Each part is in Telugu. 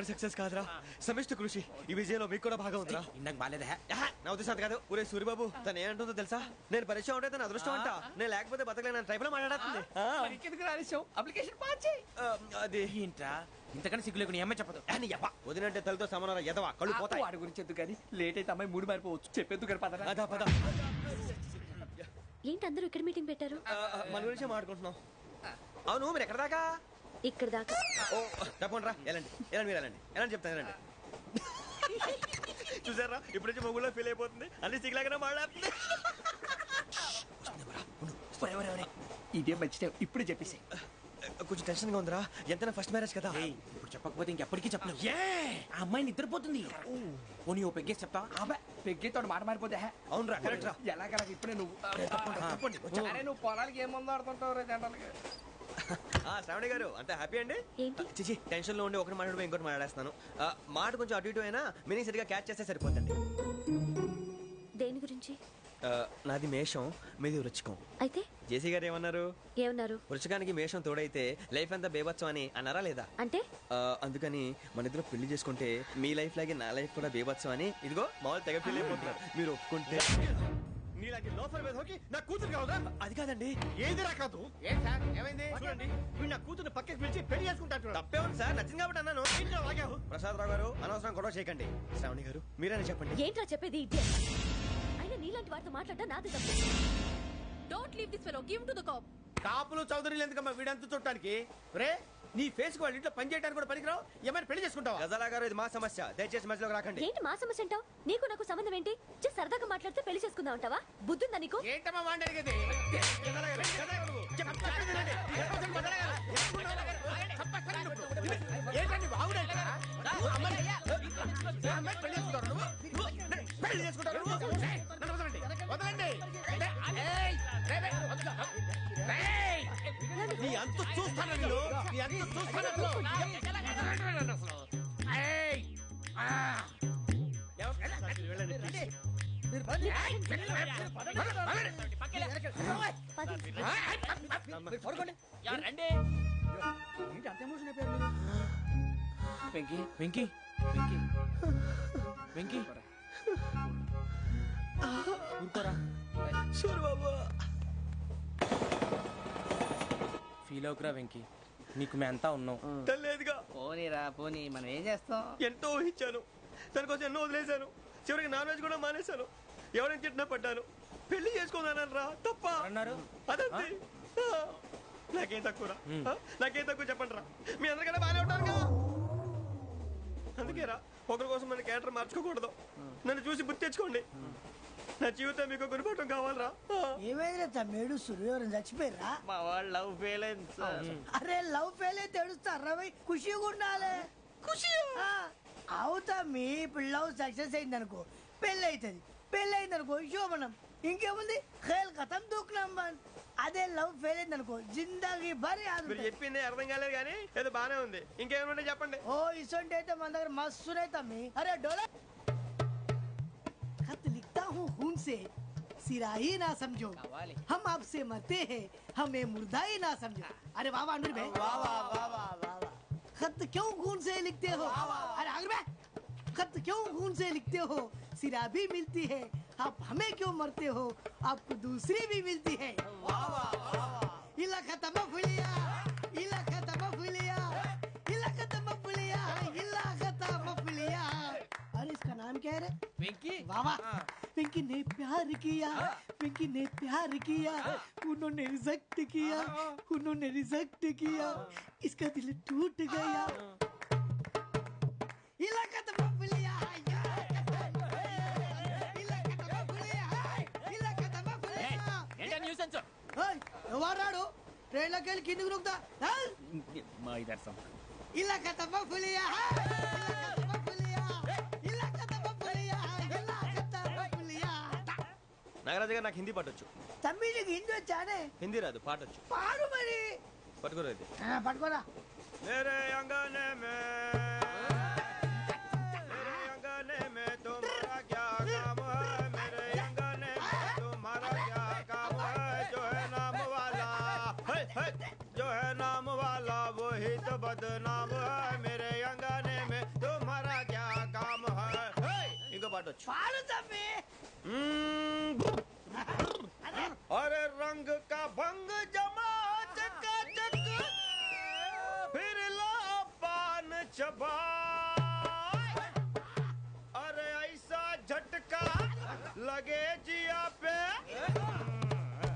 ఒక్కడి సక్సెస్ కాదురా, సమిష్టి కృషి. ఈ విజయంలో మీకు కూడా భాగం ఉందిరా. ఇందాక బాలేదా? నా ఉద్దేశం అంత కాదు. ఒరే సూరిబాబు, తను ఏమంటుందో తెలుసా? నేను పరిచయం ఉంటే తన అదృష్టం అంట. నేను లేకపోతే బతకలేను ట్రైబ్ లో మాట్లాడుతుంది. అప్లికేషన్ పాస్ చేయి. అది ఏంట్రా ఇంతకన్నా సిగ్గు లేకుండా ఏమై చెప్పదు. వదినంటే తలతో సమానం ఎదవా, కళ్ళు పోతాయి. వాడి గురించి ఎందుకు కానీ లేట్ అయితే అమ్మాయి మూడు మారిపోవచ్చు. చెప్పేందుకు కానీ పద. అదా పద. ఏంటి అందరూ ఇక్కడ మీటింగ్ పెట్టారు? మన గురించే మాట్లాడుకుంటున్నాం. అవును, మీరు ఎక్కడ దాకా? ఇక్కడ దాకా. ఓ తప్పకుండా రా, వెళ్ళండి వెళ్ళండి, మీరు వెళ్ళండి వెళ్ళండి, చెప్తాను వెళ్ళండి. చూసారా, ఇప్పుడు నుంచి మొగుల్లో ఫీల్ అయిపోతుంది, అన్ని సిగ్లాగానే మాట్లాడుతుంది. ఇదే మంచి ఇప్పుడు చెప్పేసి. కొంచెం టెన్షన్ గా ఉందిరా, ఎంతైనా ఫస్ట్ మ్యారేజ్ కదా. ఇప్పుడు చెప్పకపోతే ఇంకెప్పటికీ చెప్పలేవు. ఆ అమ్మాయి నిద్రపోతుంది. పోనీ ఓ పెగ్గేసి చెప్తా. పెగ్గేతో మాట మారిపోతే. అవునరా, కరెక్ట్ రా. ఎలాగలా ఇప్పుడే నువ్వు నువ్వు పొలాలకి ఏం ముందు ఆడుతుంటావు జనరల్గా. శ్రావణి గారు, అంత హ్యాపీ అండి? ఏంటి చిచి, టెన్షన్ లో ఉండి ఒకటి మాట్లాడిపోయి ఇంకోటి మాట్లాడేస్తాను. మాట కొంచెం అటు ఇటు అయినా మీనింగ్ సరిగా క్యాచ్ చేస్తే సరిపోతుంది. దేని గురించి? నాది మేషం, మీది వృచ్చికం. అయితే జేసీ గారు ఏమన్నారు? వృచ్చికానికి మేషం తోడైతే లైఫ్ అంతా బేబత్సం అని అన్నారా లేదా? అంటే అందుకని మన ఇద్దరు పెళ్లి చేసుకుంటే మీ లైఫ్ లాగే నా లైఫ్ కూడా బేబత్సం అని ఇదిగో మామూలు తెగ పెళ్లి అయిపోతున్నారు. మీరు ఒప్పుకుంటే నీలాంటి లోఫర్ మీద హోకి నా కూతురు కావదా? అది కాదండి. ఏది రాకాదు. ఏం సార్ ఏమైంది? చూడండి, వీడు నా కూతురు పక్కకి పిలిచి పెళ్లి చేసుకుంటాడు. తప్పే ఉంది సార్, నచ్చింది కాబట్టి అన్నాను. ప్రసాద్ రావు గారు, అనవసరం గొడవ చేయకండి. శ్రావణి గారు, మీరైనా చెప్పండి. ఏంట్రా చెప్పేది? అయినా నీలాంటి వారితో మాట్లాడటం నాది తప్పు. Don't leave this fellow, give to the cop. కాపులు చౌదరులు ఎందుకమ్మా వీడంతా చుట్టానికి? రే, నీ ఫేస్ కు వాళ్ళ ఇంట్లో పని చేయడానికి కూడా పనికిరావు. ఏమైనా పెళ్లి చేసుకుంటావా? గజాలా గారు, ఇది మా సమస్య, దయచేసి మధ్యలోకి రాకండి. ఏంటి మా సమస్య అంటావు? నీకు నాకు సంబంధం ఏంటి? జస్ట్ సరదాగా మాట్లాడితే పెళ్లి చేసుకుందాం అంటావా? బుద్ధుందా నీకు? ఏంటమ్మా వాడిని అడిగేది? పెళ్లి చేసుకుంటారు. వదలండి. నీ అంత చూస్తాను, నీ అంత చూస్తాను. వెంకీ వెంకీ వెంకీ ఊరుకోరా. సూరిబాబు, ఫీల్ అవుకురా వెంకీ, నీకు మేమంతా ఉన్నాం. తెలియదుగా. పోనీరా పోనీ, మనం ఏం చేస్తాం? ఎంతో ఊహించాను, దానికోసం ఎన్నో వదిలేశాను. చివరికి నాన్ వెజ్ కూడా మానేశాను. ఎవరైనా తిట్టినా పడ్డాను. పెళ్లి చేసుకున్నాను రా, తప్ప అన్నారు. అదంతే. నాకేం తక్కువ, నాకేం తక్కువ చెప్పండి రా. మీ అందరికన్నా బాగానే ఉంటారుగా. అందుకే రా, ఒకరి కోసం మన క్యారెక్టర్ మార్చుకోకూడదు. నన్ను చూసి గుర్తు తెచ్చుకోండి. నా జీవితం మీకు గురిపటం కావాలరా. ఏమైనా తమ్మేడు సూర్యవరం చచ్చిపోయిరా? మా వాళ్ళు లవ్ ఫెయిల్ అయింది. అరే లవ్ ఫెయిల్ అయితే ఏడుస్తారా? ఖుషిగా ఉండాలి. ఖుషి అవుతా. మీ ఇప్పుడు లవ్ సక్సెస్ అయింది అనుకో, పెళ్ళి అవుతుంది. పెళ్ళి అయింది అనుకో శోభనం. ఇంకేముంది, ఖేల్ కథం దూకునాం బంద్. అదే లవ్ ఫెయిల్ అయింది అనుకో, జిందాగీ భారీ. మీరు చెప్పింది అర్థం కాలేదు కానీ ఏదో బానే ఉంది. ఇంకేమైనా చెప్పండి. ఓ ఇసొంటి అయితే మన దగ్గర మస్తునే తమ్మి. అరే డోలా खत लिखता हूँ खून से, सिरा ही ना समझो. हम आपसे मरते हैं, हमें मुर्दा ही ना समझो. अरे वाह वाह अनुर भाई, वाह वाह वाह वाह वाह. खत क्यों खून से लिखते हो? अरे अनुर भाई, खत क्यों खून से लिखते हो? सिरा भी मिलती है, आप हमें क्यों मरते हो? आपको दूसरी भी मिलती है. वाह वाह वाह. इला खत्म फुलिया, इला खत्म फुलिया, इला खत्म फुलिया, इला खत्म फुलिया. अरे इसका नाम क्या है रे? వెంకీ. वाह वाह. पिंकी ने प्यार किया, पिंकी ने प्यार किया, उन्होंने रिजेक्ट किया, उन्होंने रिजेक्ट किया, इसका दिल टूट गया. इलाका तो बबलिया, इलाका तो बबलिया, इलाका तो बबलिया. ఏంటా న్యూసెన్స్? ओए ఎవరాడు? ట్రైన్ లోకి వెళ్ళి కిందికి రుకుతా. మా ఇదర్సం. इलाका तो बबलिया, इलाका तो बबलिया, इलाका तो बबलिया, इलाका तो बबलिया. నాగరాజు గారు, నాకు హిందీ పాటొచ్చు. తమ్మి నీకు హిందీ వచ్చానే? హిందీ రాదు, పాటొచ్చు. పాడు మరి. పట్టుకోలేదు. పట్టుకోరా. मेरे अंगने में, मेरे अंगने में तुम्हारा क्या काम है? मेरे अंगने में तुम्हारा क्या काम है? जो है नाम वाला, जो है नाम वाला वही तो बदनाम है. मेरे अंगने में फाड़ दबे अरे रंग का भंग जमा चकाचक फिर ला पान चबा अरे ऐसा झटका लगे जिया पे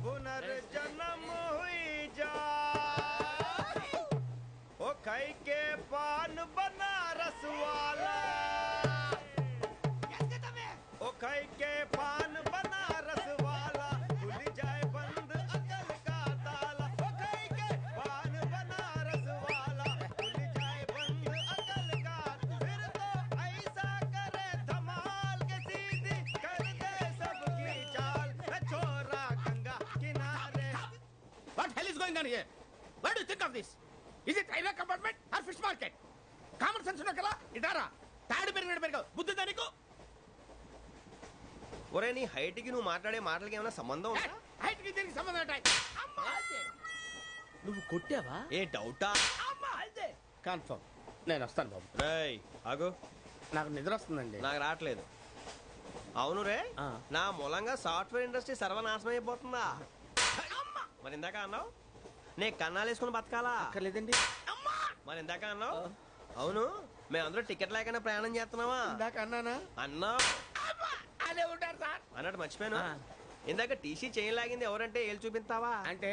पुनर्जन्म हुई जा ओ खाई के पान बनारस वाला ओ खाई के पान बनारस वाला खुल जाए बंद अकल का ताला ओ खाई के पान बनारस वाला खुल जाए बंद अकल का फिर तो ऐसा करे धमाल के सीधी कर दे सबकी चाल छोरा गंगा किनारे What hell is going on here? What do you think of this? Is it railway compartment or fish market? Common sense ఉన్న కదా ఇటారా తాడు పెరిగావు బుద్ధి దానికి ఒరే నీ హైట్ కి నువ్వు మాట్లాడే మాటలకి ఏమైనా సంబంధం ఉందా హైట్ కి దీనికి సంబంధం ఉంటాయి నువ్వు కొట్టావా? ఏ డౌటా కన్ఫర్మ్ నేను వస్తాను బాబు రేయ్ ఆగు నాకు నిద్ర వస్తుందండి నాకు రావట్లేదు అవును రే ఆ. నా మూలంగా సాఫ్ట్వేర్ ఇండస్ట్రీ సర్వనాశనం అయిపోతుందా మరి ఇందాక అన్నావు నే కన్నాలు వేసుకుని బతకాలా అక్కర్లేదండి మరి ఇందాక అన్నావు అవును మేమందరూ టికెట్ లేకుండా ప్రయాణం చేస్తున్నావా ఇందాక అన్నానా అన్నావు అదే ఉంటారు సార్ అన్నట్టు మర్చిపోయాను ఆ. ఇందాక టీసీ చైన్ లాగింది ఎవరంటే ఏళ్ళు చూపిస్తావా అంటే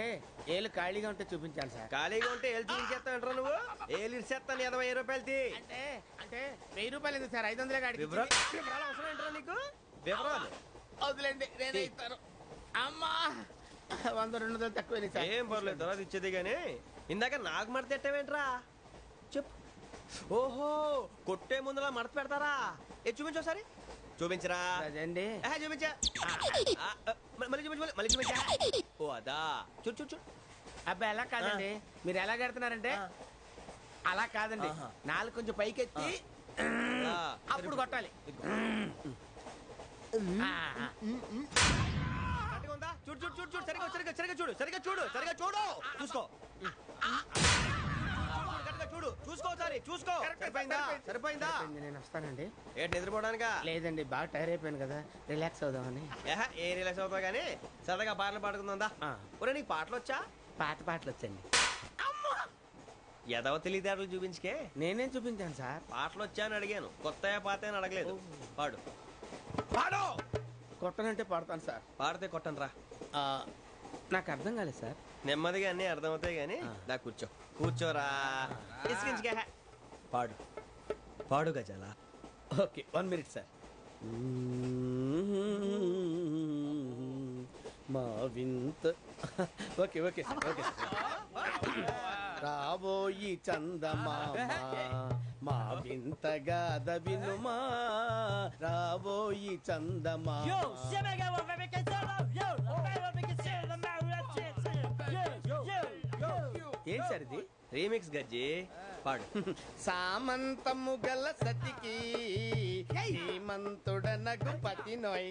ఏళ్ళు ఖాళీగా ఉంటే చూపించాలి సార్ ఖాళీగా ఉంటే ఏళ్ళు చూపించేస్తావు నువ్వు ఏళ్ళు ఇచ్చేస్తాను 20 రూపాయలు తీ అంటే అంటే 1000 రూపాయలు ఎందుకు సార్ 500 గాడికి వివరాలు అవసరం ఏంట్రా నీకు వివరాలు వదిలేండి నేనే ఇస్తాను అమ్మా 100-200 తక్కువ సార్ ఏం పర్లేదు తర్వాత ఇచ్చేది గానీ ఇందాక నాకు మడత ఎట్టవేంట్రా చెప్పు ఓహో కొట్టే ముందులా మడత పెడతారా ఏ చూపించు ఒకసారి చూపించరా అదండి చూపించా మళ్ళీ చూపించు మళ్ళీ చూపించా ఓ అదా చూడు చూడు చూడు అబ్బాయి ఎలా కాదండి మీరు ఎలా కడుతున్నారంటే అలా కాదండి ఆహా. నాలుగు కొంచెం పైకెత్తి ఆ, అప్పుడు కొట్టాలి ఇదిగో. ఆ, ఆ. కరెక్ట్గా ఉందా? చూడు చూడు చూడు చూడు సరిగా సరిగా సరిగా చూడు సరిగా చూడు సరిగా చూడు చూసుకో కరెక్ట్గా చూడు చూసుకో ఒకసారి చూసుకో సరిపోయిందా సరిపోయిందా సరిపోయింది, నేను వస్తానండి ఏంటి నిద్రపోవడానికా లేదండి బాగా టైర్ అయిపోయాను కదా రిలాక్స్ అవుదామని ఏ రిలాక్స్ అవుతావు కానీ సరదాగా పాటలు పాడుకుందా ఆ. ఒరే నీకు పాటలు వచ్చా పాత పాటలు వచ్చండి ఎదవ తెలివితేటలు చూపించుకే నేనేం చూపించాను సార్ పాటలు వచ్చా అని అడిగాను కొత్త పాత అని అడగలేదు పాడు పాడు కొట్టనంటే పాడతాను సార్ పాడితే కొట్టను రా ఆ, నాకు అర్థం కాలేదు సార్ నెమ్మదిగా అన్ని అర్థమవుతాయి కానీ దా కూర్చో కూర్చోరా ఇసుకించుకే పాడు పాడు గజాల ఓకే 1 మినిట్ సార్ మా వింత ఓకే ఓకే ఓకే రాబోయి చందమామ మా వింతగా దవినుమా రాబోయి చందమామ ఏం సార్ ఇది రీమిక్స్ గజ్జి పాడు సామంతము గల సతికి హేమంతుడనగు పతి నోయ్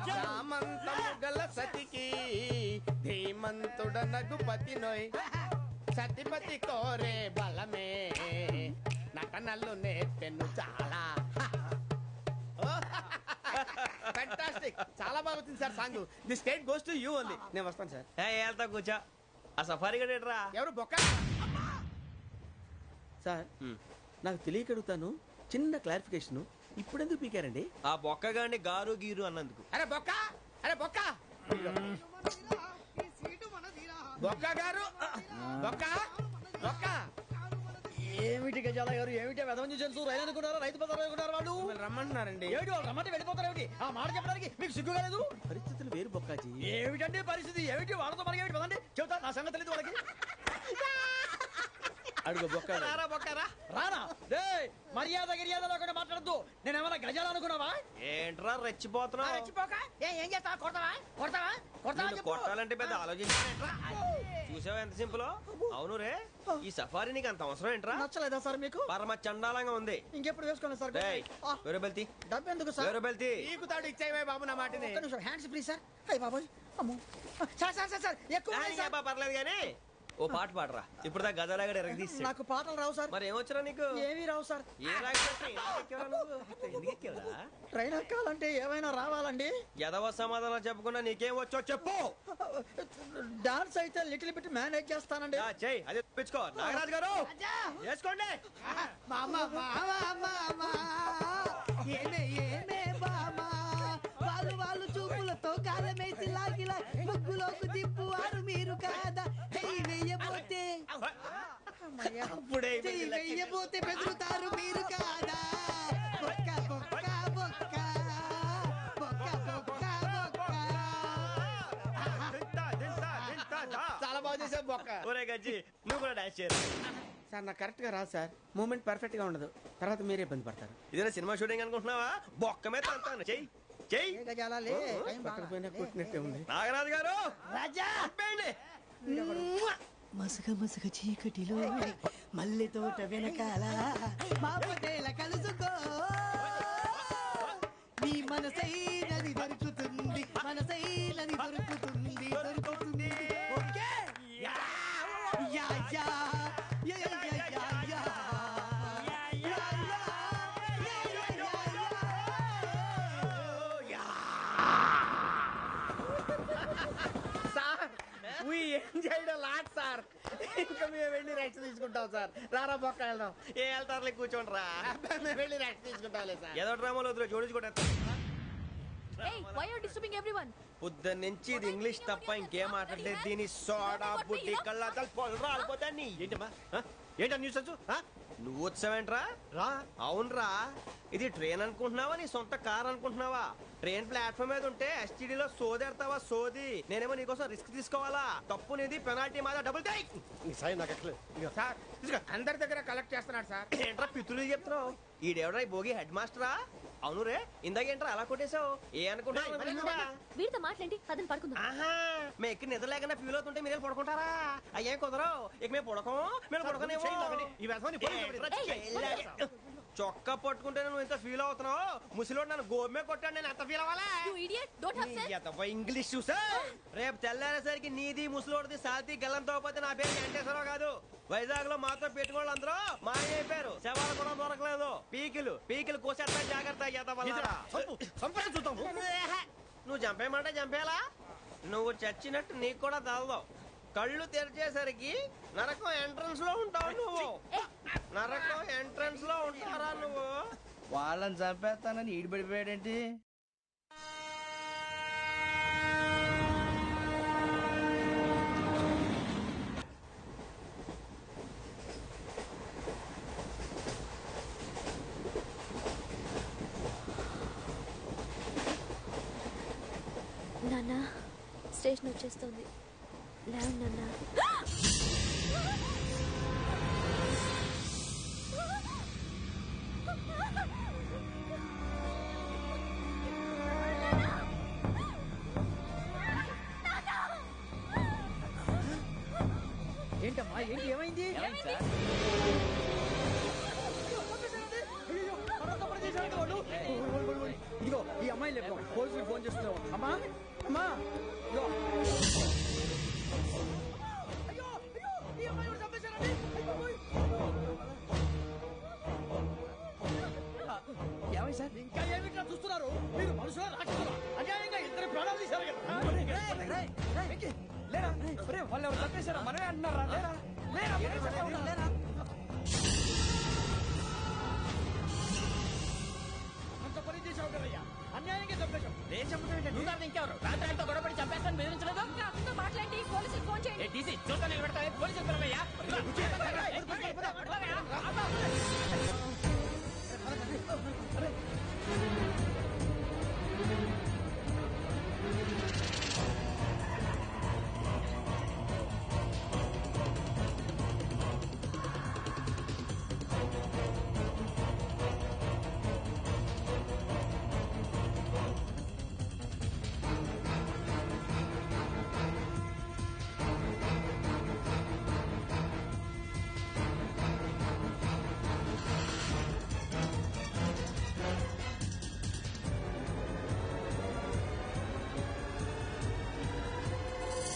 సామంతము గల సతికి ధీమంతుడనగు పతి నోయ్ సతిపతి కోరే బలమే నటనలు నేర్పెను చాలా ఫ్యాంటాస్టిక్ చాలా బాగా వచ్చింది sir song the state goes to you ఉంది నేను వస్తాను సార్ వెళ్తా కూర్చో ఆ సఫారీ గడేట్రా ఎవరు బొక్క సార్ నాకు తెలియక అడుగుతాను చిన్న క్లారిఫికేషన్ ఇప్పుడెందుకు పీకారండి ఆ బొక్కగాండి గారు గీరు అన్నందుకు అరే బొక్క అరే బొక్క బొక్క గారు బొక్క బొక్క ఏమిటి గజాల గారు ఏమిటి వెదవని తెలుసు రైలు అనుకున్నారా రైతు బజార్ అనుకున్నారు వాళ్ళు మిమ్మల్ని రమ్మంటున్నారండి ఏమిటి వాళ్ళు రమ్మంటే వెళ్ళిపోతారు ఏమిటి ఆ మాట చెప్పడానికి మీకు సిగ్గు కాలేదు పరిస్థితులు వేరు బొక్కాజీ ఏమిటండి పరిస్థితి ఏమిటి వాళ్ళతో మనకి ఏమిటి పదండి చెబుతా నా సంగతి తెలియదు వాళ్ళకి అడుగు బొక్క రారా బొక్కరా రానా రే మర్యాద గిర్యాద లేకుండా మాట్లాడద్దు నేను ఏమైనా గజాలు అనుకున్నావా ఏంట్రా రెచ్చిపోతున్నావు రెచ్చిపోక ఏం చేస్తావా కొడతావా కొడతావా కొడతావా నిన్ను చెప్పు. కొట్టాలంటే పెద్ద ఆలోచించానేంట్రా చూసావా ఎంత సింపుల్ అవును రే ఈ సఫారీ నీకు అంత అవసరం ఏంట్రా నచ్చలేదా సార్ మీకు పరమ చండాలంగా ఉంది ఇంకెప్పుడు వేసుకోండి సార్ డేయ్, వేరే బెల్తి డబ్బు ఎందుకు సార్ వేరే బెల్తి నీకు తాడు ఇచ్చేవే బాబు నా మాటని ఒక్క నిమిషం హ్యాండ్స్ ప్లీజ్ సార్ అయ్యి బాబోయ్ అమ్మో సార్ సార్ సార్ సార్ ఎక్కువ ఉన్నాయి సార్. పర్లేదు కానీ ఓ పాట పాడరా ఇప్పుడు దా గదలాగడ ఎరగదీసి నాకు పాటలు రావు సార్. మరి ఏమొచ్చరా నీకు ఏమీ రావు సార్. ఏ రాకపోతే ఎందుకు ఎక్కేవరా ట్రైన్ ఎక్కాలంటే ఏమైనా రావాలండి. ఎదవ సమాధానం చెప్పకుండా నీకేం వచ్చో చెప్పు. డాన్స్ అయితే లిటిల్ బిట్ మేనేజ్ చేస్తానండి. చెయ్యి అదే తెప్పించుకో. నాగరాజు గారు వేసుకోండి. మామా మామా మామా ఏమే ఏమే బామా వాళ్ళు చూపులతో కాలమేసి లాగిలా ముగ్గులోకి దిప్పువారు మీరు కాదా చెయ్యి వెయ్యబోతే అప్పుడే చెయ్యి వెయ్యబోతే బెదురుతారు మీరు కాదా బొక్క బొక్క బొక్క బొక్క బొక్క బొక్క. చాలా బాగా చేసావు బొక్క. ఒరే గజ్జి నువ్వు కూడా డాన్స్ చేయరు. సార్ నాకు కరెక్ట్ గా రాదు సార్. మూమెంట్ పర్ఫెక్ట్ గా ఉండదు. తర్వాత మీరే ఇబ్బంది పడతారు. ఇదేనా సినిమా షూటింగ్ అనుకుంటున్నావా? బొక్క మీద అంతాను. చెయ్యి చెయ్యి. కొట్టినట్టే ఉంది. నాగరాజు గారు రాజా చెప్పండి. మసగ మసగ చీకటిలో మల్లె తోట వెనకాల మా పటేల కలుసుకో నీ మనసైనది దొరుకుతుంది మనసైనది దొరుకుతుంది దొరుకుతుంది okay yeah yeah yeah yeah yeah yeah yeah sir we enjoyed a lot sir. ఇంకా మేము వెళ్ళి రెస్ట్ తీసుకుంటాం సార్. రారా బొక్క వెళ్దాం. ఏ వెళ్తారులే కూర్చోండి రా. మేము వెళ్ళి రెస్ట్ తీసుకుంటాంలే సార్. ఏదో డ్రామాలో వద్దు జోడించుకుంటా. Hey, why are you disturbing everyone? పొద్దున్న నుంచి ఇది ఇంగ్లీష్ తప్ప ఇంకేం మాట్లాడలేదు. దీని సోడా బుడ్డి కళ్ళ పొలరా ఆడిపోతా నీ. ఏంటమ్మా ఏంటా న్యూస్ వచ్చు? నువ్వు వచ్చావేంట్రా? రా. అవునరా, ఇది ట్రైన్ అనుకుంటున్నావా నీ సొంత కార్ అనుకుంటున్నావా? ట్రైన్ ప్లాట్ఫామ్ మీద ఉంటే ఎస్టీడీలో సోదేడతావా సోది. నేనేమో నీకోసం రిస్క్ తీసుకోవాలా? తప్పు నీది, పెనాల్టీ మాదా, డబుల్ టై. సాయి నాకు ఎక్కలేదు సార్ అందరి దగ్గర కలెక్ట్ చేస్తున్నాడు సార్. ఏంట్రా పితులు చెప్తున్నావు? ఈడెవడ్రా భోగి హెడ్ మాస్టరా? అవును రే, ఇందాకేంట్రా అలా కొట్టేశావు? ఏ అనుకుంటున్నా? వీడితో మాట్లాడి అతను పడుకుందాం. ఆహా, మేము ఎక్కి నిద్ర లేకుండా ఫీల్ అవుతుంటే మీరు పడుకుంటారా? అయ్యేం కుదరవు. ఇక మేము పడకం, మేము పడకనేమో. చొక్కా పట్టుకుంటే నువ్వు ఇంత ఫీల్ అవుతున్నావు. ముసలివాడు నన్ను గోమే కొట్టాడు, నేను ఎంత ఫీల్ అవ్వాలా? You idiot, don't have sense. English చూసా. రేపు తెల్లారేసరికి నీది ముసలివాడిది సాల్తీ గల్లంతో పోతే నా పేరు వెంకటేశ్వరరావు కాదు. వైజాగ్ లో మాతో పెట్టుకోళ్ళు అందరూ మాయైపోయారు. శవాలు కూడా దొరకలేదు. పీకిలు కోసేస్తా జాగ్రత్త. నువ్వు చంపేయమంటే చంపేలా? నువ్వు చచ్చినట్టు నీకు కూడా తగదు. కళ్ళు తెరిచేసరికి నరకం ఎంట్రన్స్ లో ఉంటావు నువ్వు. నరకం ఎంట్రన్స్ లో ఉంటారా నువ్వు? వాళ్ళని చంపేస్తానని ఈడిపడిపోయాడేంటి? నాన్న స్టేషన్ వచ్చేస్తుంది. లేవు నాన్న. ఏంటమ్మా ఏంటి ఏమైంది? ఇదిగో ఈ అమ్మాయి లేపు పోలీసులు ఫోన్ చేస్తున్నావు. అమ్మా అమ్మా ఇదిగో. అయ్యో అయ్యో ఈ అమ్మాయి కూడా చంపేశారండి. ఏమై సార్ ఇంకా ఏమిట్లా చూస్తున్నారు? మీరు మనుషుల రాక్షసులా? అన్యాయంగా ఇద్దరు ప్రాణాలు తీశారు కదా. లేరా వాళ్ళు ఎవరు చంపేశారా? మనమే అంటున్నారా? లేరా లేరా అంత పని చేసావు కదయ్యా. అన్యాయంగా చంపేశావు. నేను చంపడం ఇంకెవరు? రాత్రి అంతా గొడవపడి చంపేస్తాను బెదిరించలేదు. మాట్లాడి పోలీసులకు ఫోన్ చేయండి. చూస్తాను నిలబెడతా. పోలీసులు పిలవయ్యా.